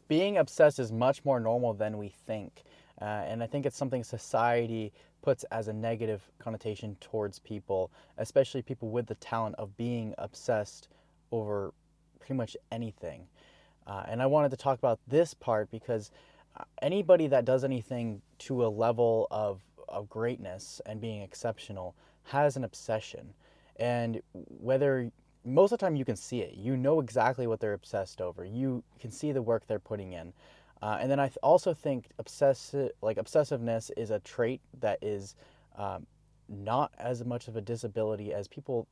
being obsessed is much more normal than we think. And I think it's something society puts as a negative connotation towards people, especially people with the talent of being obsessed over pretty much anything. And I wanted to talk about this part because anybody that does anything to a level of greatness and being exceptional has an obsession. And whether most of the time you can see it, you know exactly what they're obsessed over. You can see the work they're putting in. And then also think obsessiveness is a trait that is um, not as much of a disability as people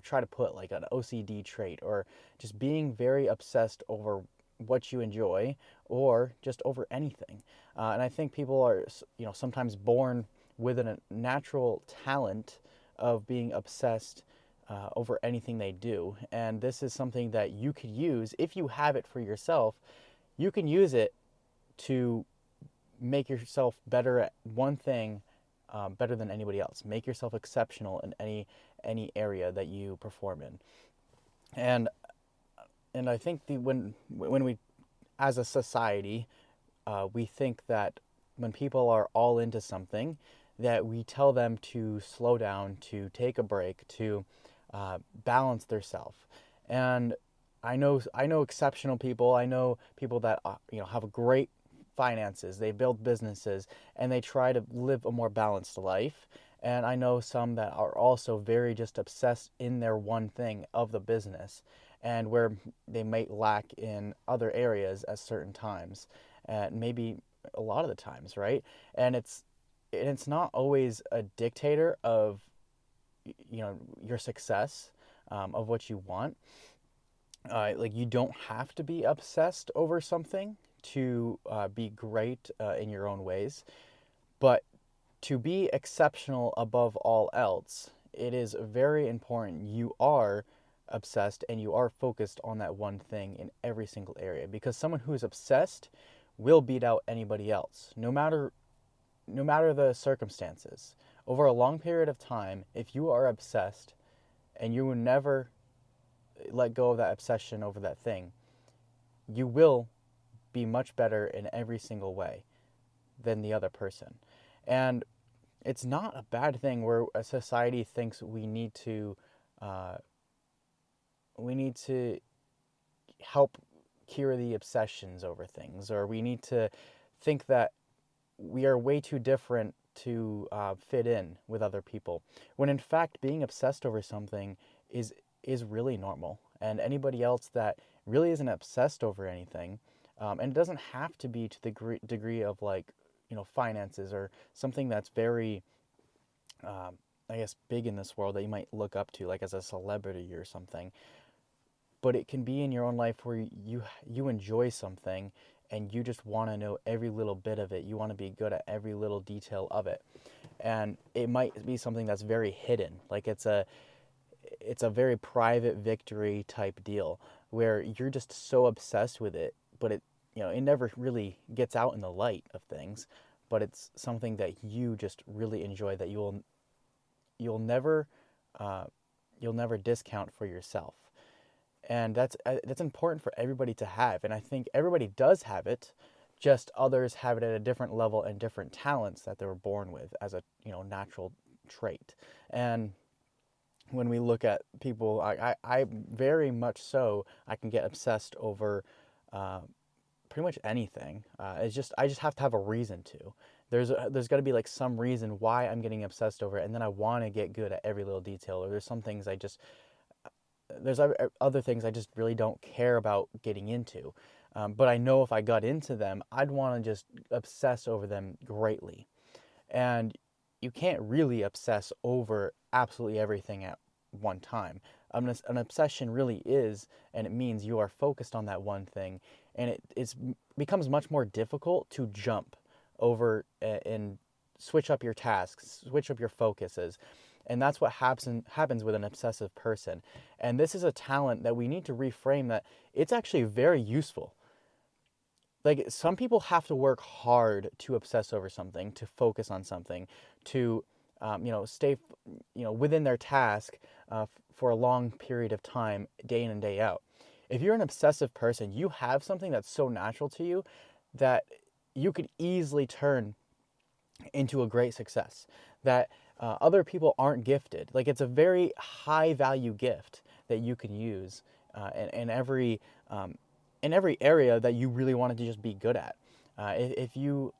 try to put, like an OCD trait, or just being very obsessed over what you enjoy or just over anything. And I think people are sometimes born with a natural talent of being obsessed over anything they do. And this is something that you could use if you have it for yourself. You can use it to make yourself better at one thing, better than anybody else. Make yourself exceptional in any area that you perform in. And I think when we, as a society, we think that when people are all into something, that we tell them to slow down, to take a break, to balance their self. And I know exceptional people. I know people that have a great finances. They build businesses and they try to live a more balanced life. And I know some that are also very just obsessed in their one thing of the business, and where they might lack in other areas at certain times, and maybe a lot of the times, right? And it's not always a dictator of your success, of what you want. Like, you don't have to be obsessed over something to be great in your own ways, but to be exceptional above all else, it is very important you are obsessed and you are focused on that one thing in every single area, because someone who is obsessed will beat out anybody else, no matter the circumstances. Over a long period of time, if you are obsessed and you will never let go of that obsession over that thing, you will be much better in every single way than the other person. And it's not a bad thing where a society thinks uh, we need to help cure the obsessions over things, or we need to think that we are way too different to fit in with other people, when in fact being obsessed over something is really normal. And anybody else that really isn't obsessed over anything, and it doesn't have to be to the degree of, like, finances, or something that's very I guess big in this world that you might look up to, like as a celebrity or something. But it can be in your own life where you enjoy something and you just want to know every little bit of it. You want to be good at every little detail of it. And it might be something that's very hidden. Like, it's a very private victory type deal where you're just so obsessed with it, but it never really gets out in the light of things, but it's something that you just really enjoy, that you'll never uh, you'll never discount for yourself. And that's important for everybody to have. And I think everybody does have it, just others have it at a different level and different talents that they were born with as a natural trait. And when we look at people, I very much so, I can get obsessed over uh, pretty much anything. It's just, I just have to have a reason to. There's got to be like some reason why I'm getting obsessed over it, and then I want to get good at every little detail. Or there's some things there's other things I just really don't care about getting into. But I know if I got into them, I'd want to just obsess over them greatly. And you can't really obsess over absolutely everything at one time. An obsession really is, and it means you are focused on that one thing, and becomes much more difficult to jump over and switch up your tasks, switch up your focuses. And that's what happens with an obsessive person. And this is a talent that we need to reframe, that it's actually very useful. Like, some people have to work hard to obsess over something, to focus on something, to stay within their task for a long period of time, day in and day out. If you're an obsessive person, you have something that's so natural to you that you could easily turn into a great success that other people aren't gifted. Like, it's a very high value gift that you can use um, in every area that you really wanted to just be good at. If you,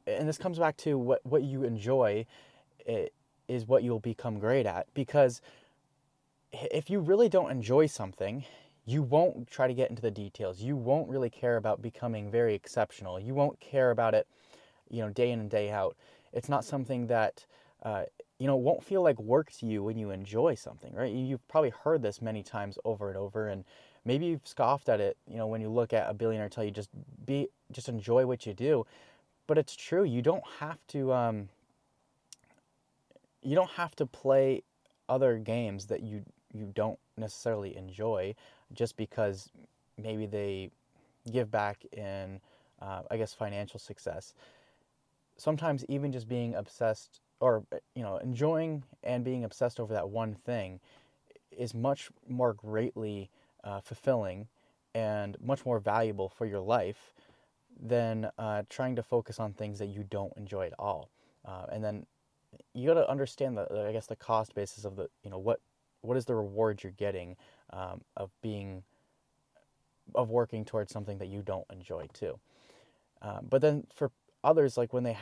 and this comes back to what you enjoy, is what you'll become great at. Because if you really don't enjoy something, you won't try to get into the details. You won't really care about becoming very exceptional. You won't care about it, day in and day out. It's not something that, uh, won't feel like work to you when you enjoy something, right? You've probably heard this many times over and over, and maybe you've scoffed at it, when you look at a billionaire tell you just enjoy what you do. But it's true. You don't have to play other games that you don't necessarily enjoy just because maybe they give back in, I guess, financial success. Sometimes even just being obsessed, or enjoying and being obsessed over that one thing, is much more greatly fulfilling and much more valuable for your life than trying to focus on things that you don't enjoy at all. And then you got to understand I guess, the cost basis of what is the reward you're getting, of working towards something that you don't enjoy too. But then for others, like when they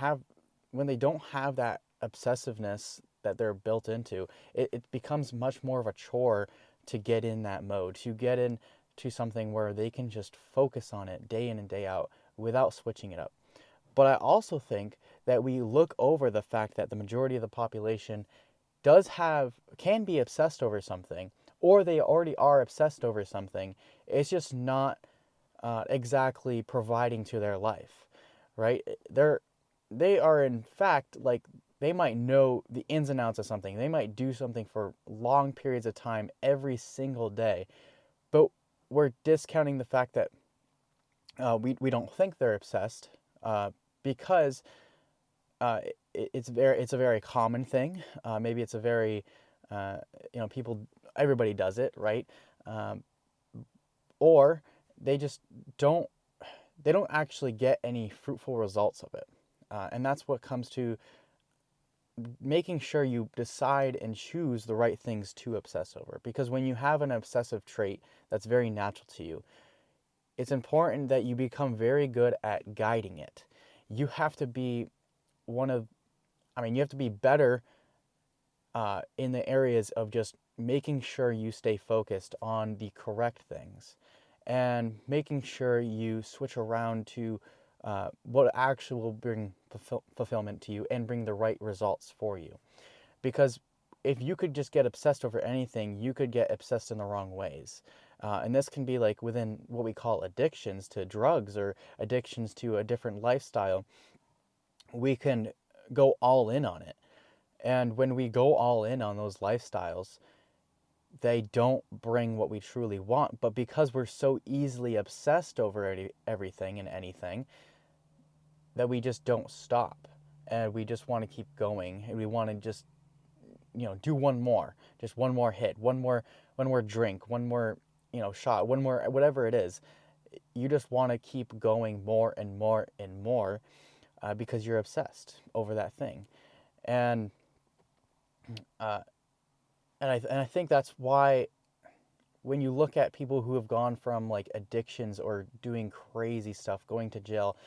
don't have that obsessiveness that they're built into, it becomes much more of a chore to get in that mode, to get into something where they can just focus on it day in and day out without switching it up. But I also think that we look over the fact that the majority of the population can be obsessed over something, or they already are obsessed over something. It's just not exactly providing to their life, right? They are, in fact, like, they might know the ins and outs of something. They might do something for long periods of time every single day, but we're discounting the fact that we don't think they're obsessed, because it's a very common thing. Maybe it's a very people everybody does it, right? Um, or they just don't they don't actually get any fruitful results of it, and that's what comes to making sure you decide and choose the right things to obsess over. Because when you have an obsessive trait that's very natural to you, it's important that you become very good at guiding it. You have to be one of, you have to be better in the areas of just making sure you stay focused on the correct things, and making sure you switch around to what actually will bring fulfillment to you and bring the right results for you. Because if you could just get obsessed over anything, you could get obsessed in the wrong ways. And this can be like within what we call addictions to drugs, or addictions to a different lifestyle. We can go all in on it. And when we go all in on those lifestyles, they don't bring what we truly want. But because we're so easily obsessed over everything and anything, that we just don't stop. And we just want to keep going. And we want to just, do just one more hit, one more drink, one more, shot, one more, whatever it is. You just want to keep going more and more and more, because you're obsessed over that thing. And uh, and I think that's why when you look at people who have gone from like addictions or doing crazy stuff, going to jail,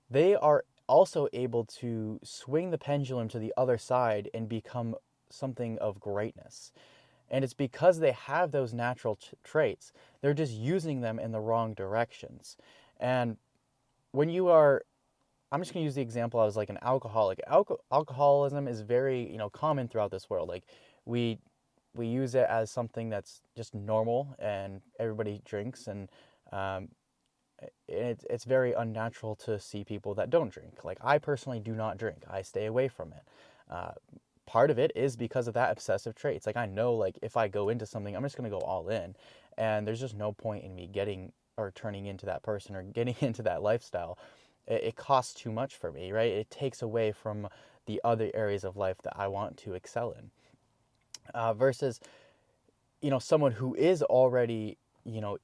they are also able to swing the pendulum to the other side and become something of greatness. And it's because they have those natural traits. They're just using them in the wrong directions. And when you are, I'm just going to use the example, I was like an alcoholic. Alcoholism is very, common throughout this world. Like, we we use it as something that's just normal and everybody drinks, and um, it's very unnatural to see people that don't drink. Like, I personally do not drink. I stay away from it. Uh, Part of it is because of that obsessive trait. It's like, I know, like, if I go into something, I'm just going to go all in, and there's just no point in me getting or turning into that person or getting into that lifestyle. It costs too much for me, right? It takes away from the other areas of life that I want to excel in. Versus, someone who is already, you know,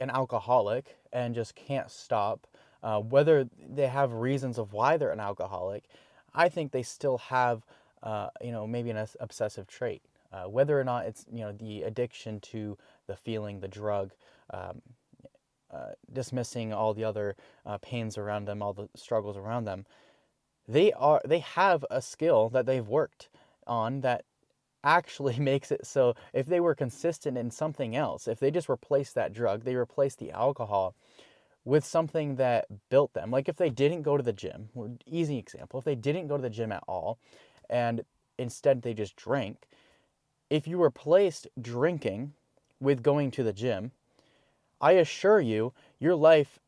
an alcoholic and just can't stop, whether they have reasons of why they're an alcoholic, I think they still have, maybe an obsessive trait. Whether or not it's, the addiction to the feeling, the drug, um, dismissing all the other pains around them, all the struggles around them, they have a skill that they've worked on that actually makes it so if they were consistent in something else, if they just replace that drug, they replace the alcohol with something that built them. Like if they didn't go to the gym, easy example, if they didn't go to the gym at all and instead they just drank, if you replaced drinking with going to the gym, I assure you, your life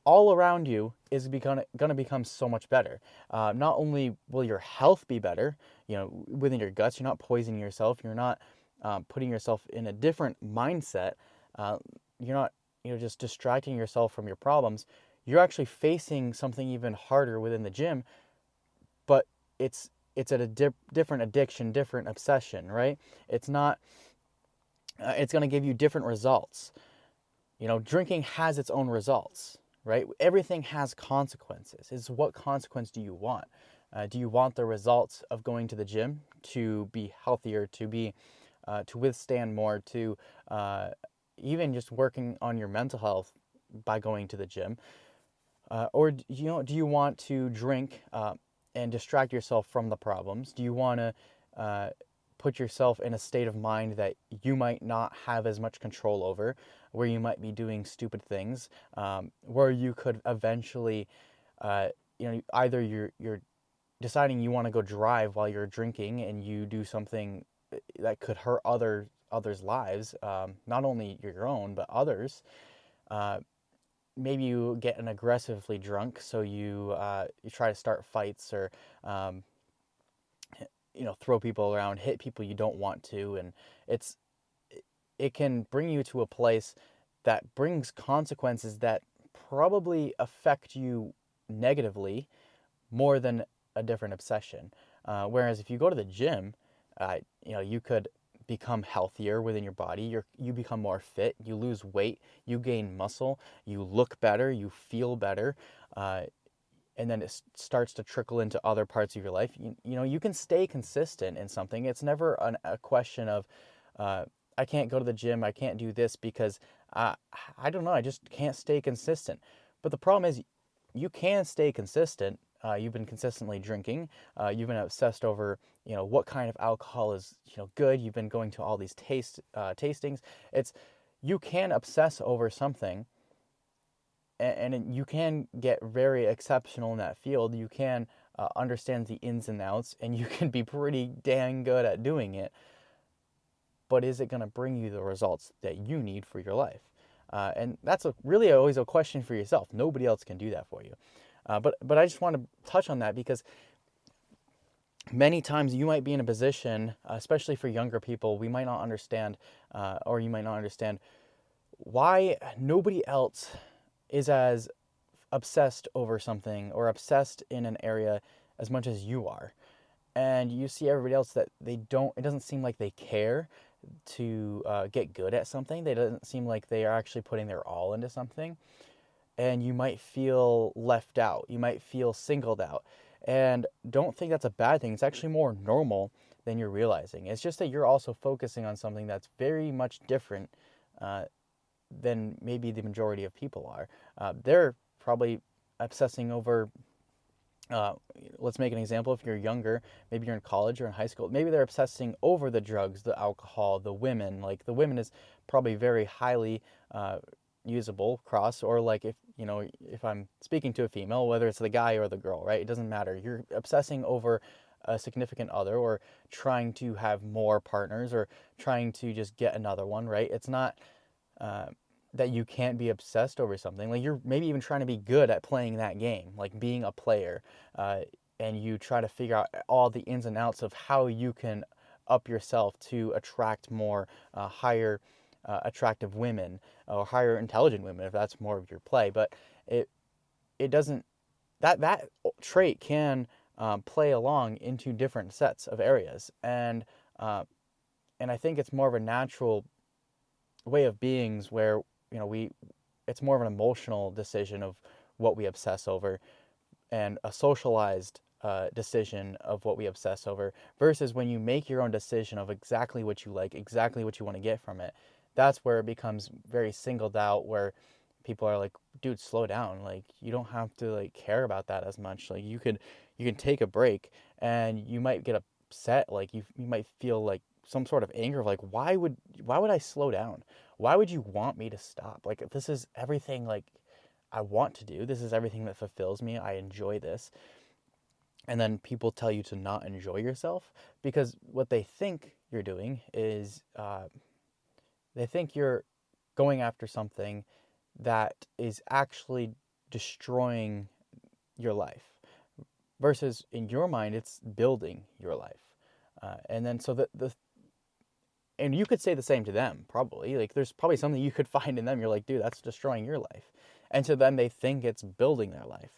all around you is going to become so much better. Not only will your health be better, within your guts, you're not poisoning yourself, you're not putting yourself in a different mindset, you're not, just distracting yourself from your problems. You're actually facing something even harder within the gym, but it's a different addiction, different obsession, right? It's not. It's going to give you different results. Drinking has its own results, right? Everything has consequences. It's what consequence do you want? Do you want the results of going to the gym to be healthier, to withstand more, to even just working on your mental health by going to the gym? Or do you want to drink and distract yourself from the problems? Do you want to put yourself in a state of mind that you might not have as much control over, where you might be doing stupid things, where you could eventually, either you're deciding you want to go drive while you're drinking and you do something that could hurt others' lives, not only your own but others. Maybe you get an aggressively drunk, so you try to start fights or throw people around, hit people you don't want to, and it can bring you to a place that brings consequences that probably affect you negatively more than a different obsession. Whereas if you go to the gym, you could become healthier within your body. You become more fit. You lose weight. You gain muscle. You look better. You feel better. And then it starts to trickle into other parts of your life. You can stay consistent in something. It's never a question of, I can't go to the gym, I can't do this because I don't know, I just can't stay consistent. But the problem is, you can stay consistent. You've been consistently drinking. You've been obsessed over, what kind of alcohol is, good. You've been going to all these tastings. You can obsess over something, and you can get very exceptional in that field. You can understand the ins and outs, and you can be pretty dang good at doing it. But is it going to bring you the results that you need for your life? And that's really always a question for yourself. Nobody else can do that for you. But I just want to touch on that because many times you might be in a position, especially for younger people, we might not understand, or you might not understand why nobody else is as obsessed over something or obsessed in an area as much as you are. And you see everybody else that it doesn't seem like they care to get good at something. They doesn't seem like they are actually putting their all into something. And you might feel left out. You might feel singled out. And don't think that's a bad thing. It's actually more normal than you're realizing. It's just that you're also focusing on something that's very much different than maybe the majority of people are. They're probably obsessing over, let's make an example. If you're younger, maybe you're in college or in high school, maybe they're obsessing over the drugs, the alcohol, the women. Like the women is probably very highly usable cross, or like if I'm speaking to a female, whether it's the guy or the girl, right? It doesn't matter. You're obsessing over a significant other, or trying to have more partners, or trying to just get another one, right? It's not that you can't be obsessed over something. Like you're maybe even trying to be good at playing that game, like being a player, and you try to figure out all the ins and outs of how you can up yourself to attract more higher attractive women, or higher intelligent women, if that's more of your play. But it doesn't, that trait can play along into different sets of areas, and I think it's more of a natural way of beings where it's more of an emotional decision of what we obsess over, and a socialized decision of what we obsess over, versus when you make your own decision of exactly what you like, exactly what you want to get from it. That's where it becomes very singled out, where people are like, dude, slow down. Like, you don't have to like care about that as much. Like, you can take a break, and you might get upset. Like, you might feel like some sort of anger of like, why would I slow down? Why would you want me to stop? Like, this is everything like I want to do. This is everything that fulfills me. I enjoy this. And then people tell you to not enjoy yourself, because what they think you're doing is they think you're going after something that is actually destroying your life, versus in your mind it's building your life. And then so the and you could say the same to them, probably. Like, there's probably something you could find in them, you're like, dude, that's destroying your life. And to them they think it's building their life.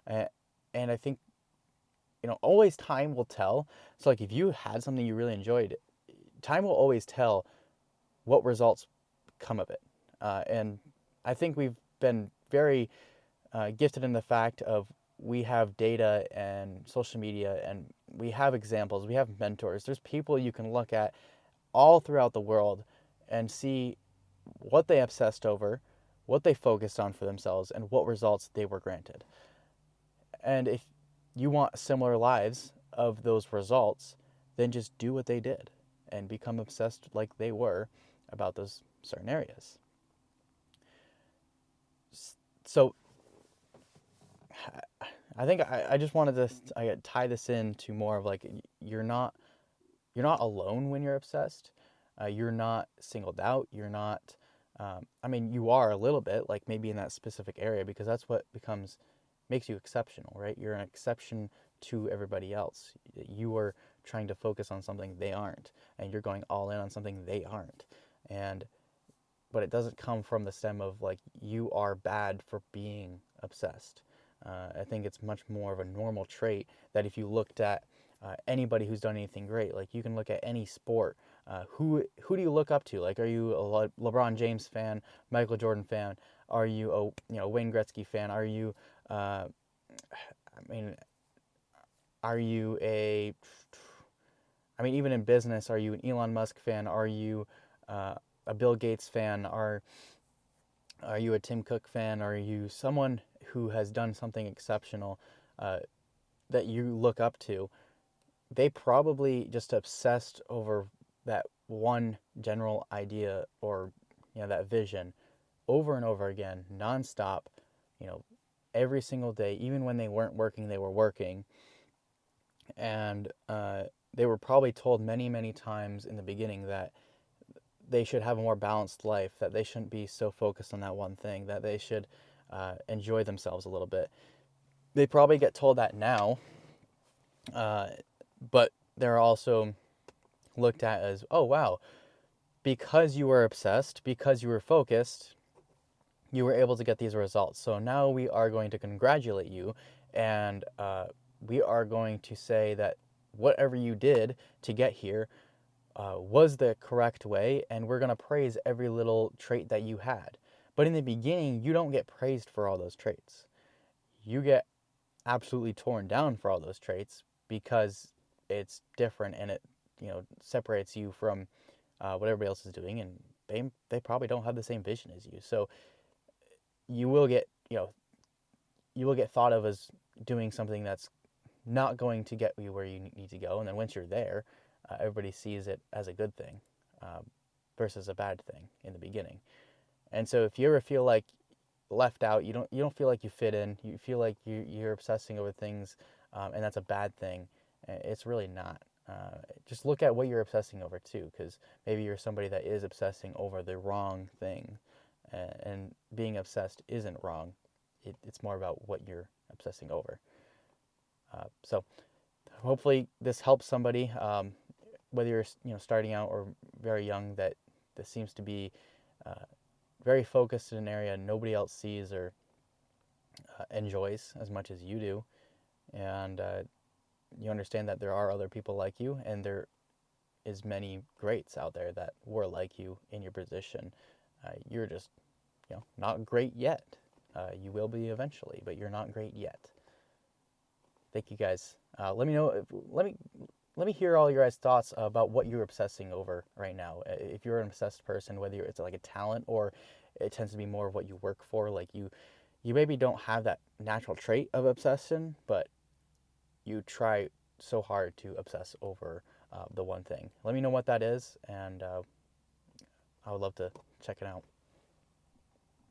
uh, and I think, always time will tell. So like, if you had something you really enjoyed, time will always tell what results come of it. And I think we've been very gifted in the fact of, we have data and social media, and we have examples, we have mentors. There's people you can look at all throughout the world and see what they obsessed over, what they focused on for themselves, and what results they were granted. And if you want similar lives of those results, then just do what they did and become obsessed like they were about those certain areas. So I think I just wanted to tie this into more of like, you're not alone when you're obsessed. You're not singled out. You're not. I mean, you are a little bit, like maybe in that specific area, because that's what makes you exceptional, right? You're an exception to everybody else. You are trying to focus on something they aren't, and you're going all in on something they aren't. And but it doesn't come from the stem of like, you are bad for being obsessed. I think it's much more of a normal trait that if you looked at anybody who's done anything great, like you can look at any sport. Who do you look up to? Like, are you a LeBron James fan, Michael Jordan fan? Are you a Wayne Gretzky fan? Are you I mean, are you a even in business, are you an Elon Musk fan? Are you a Bill Gates fan? Are you a Tim Cook fan? Are you someone who has done something exceptional uh, that you look up to? They probably just obsessed over that one general idea, or that vision, over and over again, nonstop. You know, every single day, even when they weren't working, they were working, and they were probably told many, many times in the beginning that they should have a more balanced life, that they shouldn't be so focused on that one thing, that they should enjoy themselves a little bit. They probably get told that now, but they're also looked at as, oh, wow, because you were obsessed, because you were focused, you were able to get these results. So now we are going to congratulate you, and we are going to say that whatever you did to get here was the correct way, and we're going to praise every little trait that you had. But in the beginning, you don't get praised for all those traits. You get absolutely torn down for all those traits, because it's different, and it separates you from what everybody else is doing, and they probably don't have the same vision as you. So you will get you will get thought of as doing something that's not going to get you where you need to go. And then once you're there, everybody sees it as a good thing, um, versus a bad thing in the beginning. And so if you ever feel like left out, you don't feel like you fit in, you feel like you're obsessing over things, and that's a bad thing. It's really not. Just look at what you're obsessing over too, because maybe you're somebody that is obsessing over the wrong thing, and being obsessed isn't wrong. It's more about what you're obsessing over. So hopefully this helps somebody, whether you're starting out or very young, that this seems to be very focused in an area nobody else sees or enjoys as much as you do, and you understand that there are other people like you, and there is many greats out there that were like you in your position. You're just not great yet. You will be eventually, but you're not great yet. Thank you guys. Let me know. Let me hear all your guys' thoughts about what you're obsessing over right now. If you're an obsessed person, whether it's like a talent or it tends to be more of what you work for, like you maybe don't have that natural trait of obsession, but you try so hard to obsess over the one thing. Let me know what that is, and I would love to check it out.